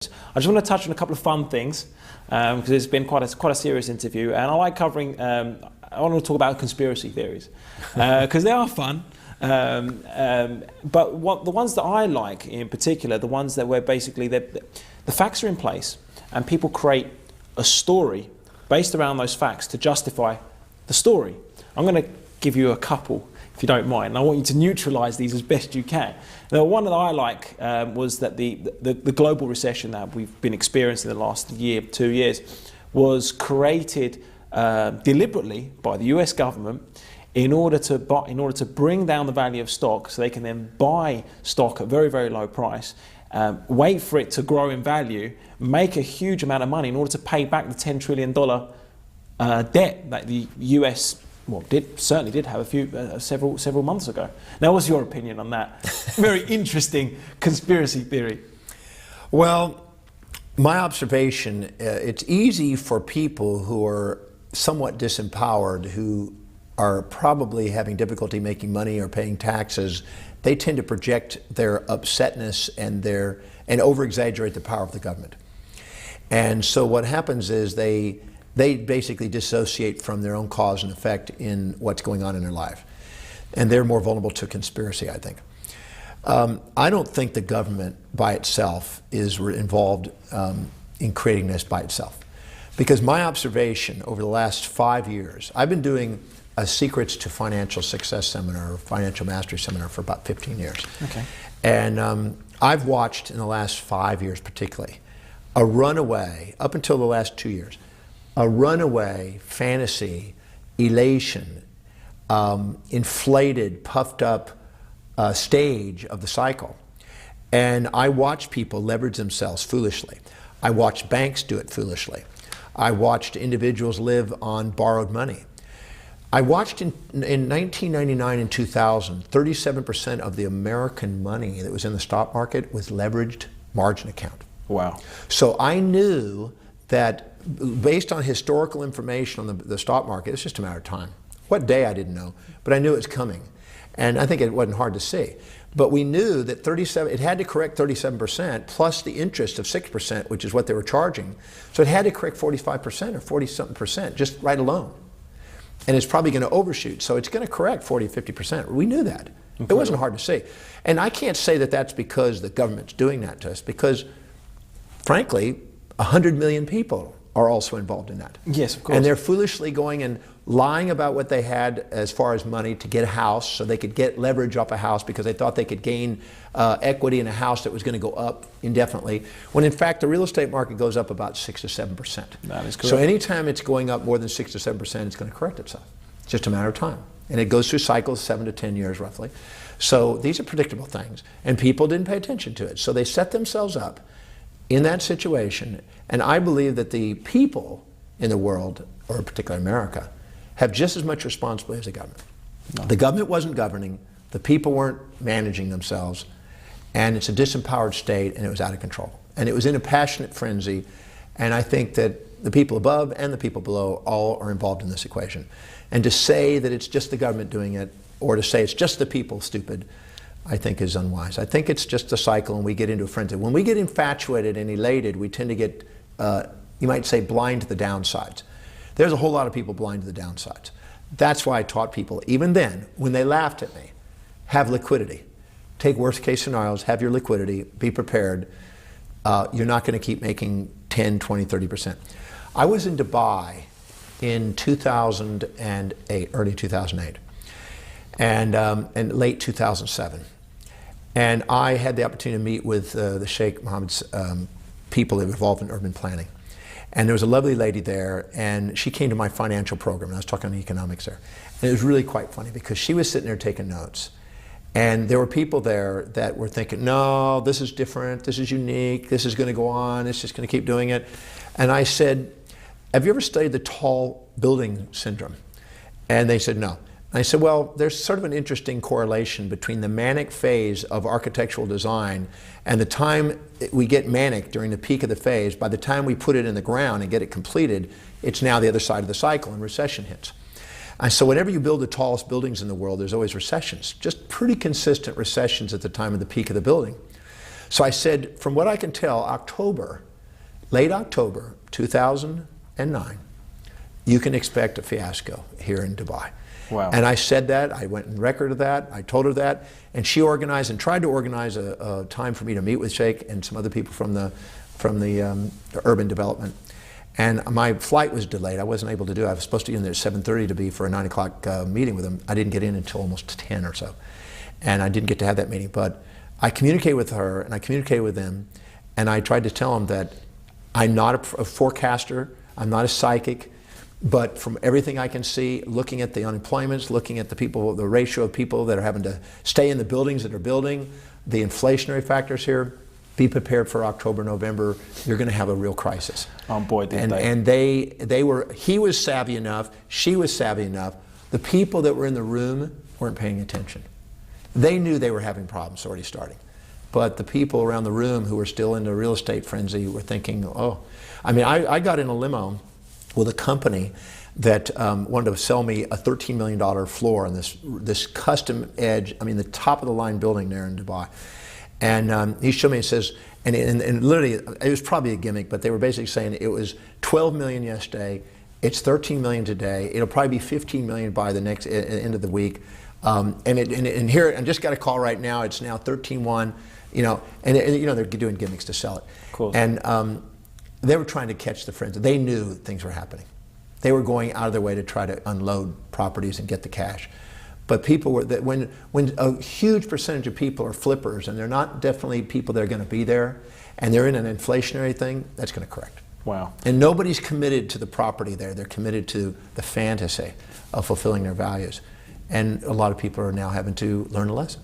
I just want to touch on a couple of fun things because it's been quite a serious interview, and I like covering. I want to talk about conspiracy theories because they are fun. But the ones that I like in particular, the ones that where basically the facts are in place and people create a story based around those facts to justify the story. I'm going to give you a couple, if you don't mind, and I want you to neutralize these as best you can. The one that I like was that the global recession that we've been experiencing in the last year, 2 years, was created deliberately by the US government in order to bring down the value of stock so they can then buy stock at very, very low price, wait for it to grow in value, make a huge amount of money in order to pay back the $10 trillion debt that the US certainly did have several months ago. Now, what's your opinion on that? Very interesting conspiracy theory. Well, my observation, it's easy for people who are somewhat disempowered, who are probably having difficulty making money or paying taxes. They tend to project their upsetness and over-exaggerate the power of the government. And so what happens is they basically dissociate from their own cause and effect in what's going on in their life. And they're more vulnerable to conspiracy, I think. I don't think the government by itself is involved in creating this by itself. Because my observation over the last 5 years, I've been doing a Secrets to Financial Success seminar, or Financial Mastery seminar for about 15 years. Okay. And I've watched in the last 5 years particularly, a runaway, up until the last 2 years, a runaway fantasy, elation, inflated, puffed up stage of the cycle. And I watched people leverage themselves foolishly. I watched banks do it foolishly. I watched individuals live on borrowed money. I watched in 1999 and 2000, 37% of the American money that was in the stock market was leveraged margin account. Wow. So I knew that based on historical information on the stock market, it's just a matter of time. What day I didn't know, but I knew it was coming. And I think it wasn't hard to see. But we knew that it had to correct 37% plus the interest of 6%, which is what they were charging. So it had to correct 45% or 40-something% just right alone. And it's probably going to overshoot. So it's going to correct 40, 50%. We knew that. Incredible. It wasn't hard to see. And I can't say that that's because the government's doing that to us, because frankly, 100 million people are also involved in that. Yes, of course. And they're foolishly going and lying about what they had as far as money to get a house, so they could get leverage off a house because they thought they could gain equity in a house that was going to go up indefinitely, when in fact the real estate market goes up about 6 to 7%. That is correct. So anytime it's going up more than 6 to 7%, it's going to correct itself. It's just a matter of time. And it goes through cycles, 7 to 10 years roughly. So these are predictable things, and people didn't pay attention to it. So they set themselves up in that situation, and I believe that the people in the world, or particularly America, have just as much responsibility as the government. No. The government wasn't governing, the people weren't managing themselves, and it's a disempowered state, and it was out of control. And it was in a passionate frenzy, and I think that the people above and the people below all are involved in this equation. And to say that it's just the government doing it, or to say it's just the people stupid, I think is unwise. I think it's just a cycle, and we get into a frenzy. When we get infatuated and elated, we tend to get, you might say, blind to the downsides. There's a whole lot of people blind to the downsides. That's why I taught people, even then, when they laughed at me, have liquidity. Take worst case scenarios, have your liquidity, be prepared. You're not going to keep making 10, 20, 30%. I was in Dubai in 2008, early 2008, and late 2007. And I had the opportunity to meet with the Sheikh Mohammed's people that were involved in urban planning. And there was a lovely lady there, and she came to my financial program, and I was talking economics there. And it was really quite funny because she was sitting there taking notes. And there were people there that were thinking, no, this is different, this is unique, this is going to go on, it's just going to keep doing it. And I said, have you ever studied the tall building syndrome? And they said, no. And I said, well, there's sort of an interesting correlation between the manic phase of architectural design and the time we get manic during the peak of the phase. By the time we put it in the ground and get it completed, it's now the other side of the cycle and recession hits. And so whenever you build the tallest buildings in the world, there's always recessions, just pretty consistent recessions at the time of the peak of the building. So I said, from what I can tell, late October 2009, you can expect a fiasco here in Dubai. Wow. And I said that, I went and recorded that, I told her that, and she organized and tried to organize a time for me to meet with Sheikh and some other people from the urban development. And my flight was delayed. I wasn't able to do it. I was supposed to be in there at 7:30 to be for a 9 o'clock meeting with them. I didn't get in until almost 10 or so. And I didn't get to have that meeting. But I communicated with her and I communicated with them, and I tried to tell them that I'm not a forecaster, I'm not a psychic, but from everything I can see, looking at the unemployments, looking at the people, the ratio of people that are having to stay in the buildings that are building, the inflationary factors here, be prepared for October, November, you're going to have a real crisis. Oh boy, did they. And he was savvy enough, she was savvy enough, the people that were in the room weren't paying attention. They knew they were having problems already starting. But the people around the room who were still in the real estate frenzy were thinking, oh. I mean, I got in a limo with a company that wanted to sell me a $13 million floor on this custom edge, I mean the top of the line building there in Dubai. And he showed me and says, and literally, it was probably a gimmick, but they were basically saying it was 12 million yesterday, it's 13 million today, it'll probably be 15 million by the next end of the week. And here, I just got a call right now, it's now 13.1, you know, and you know, they're doing gimmicks to sell it. Cool. And they were trying to catch the frenzy. They knew things were happening. They were going out of their way to try to unload properties and get the cash. But people were, when a huge percentage of people are flippers and they're not definitely people that are going to be there, and they're in an inflationary thing, that's going to correct. Wow. And nobody's committed to the property there. They're committed to the fantasy of fulfilling their values. And a lot of people are now having to learn a lesson.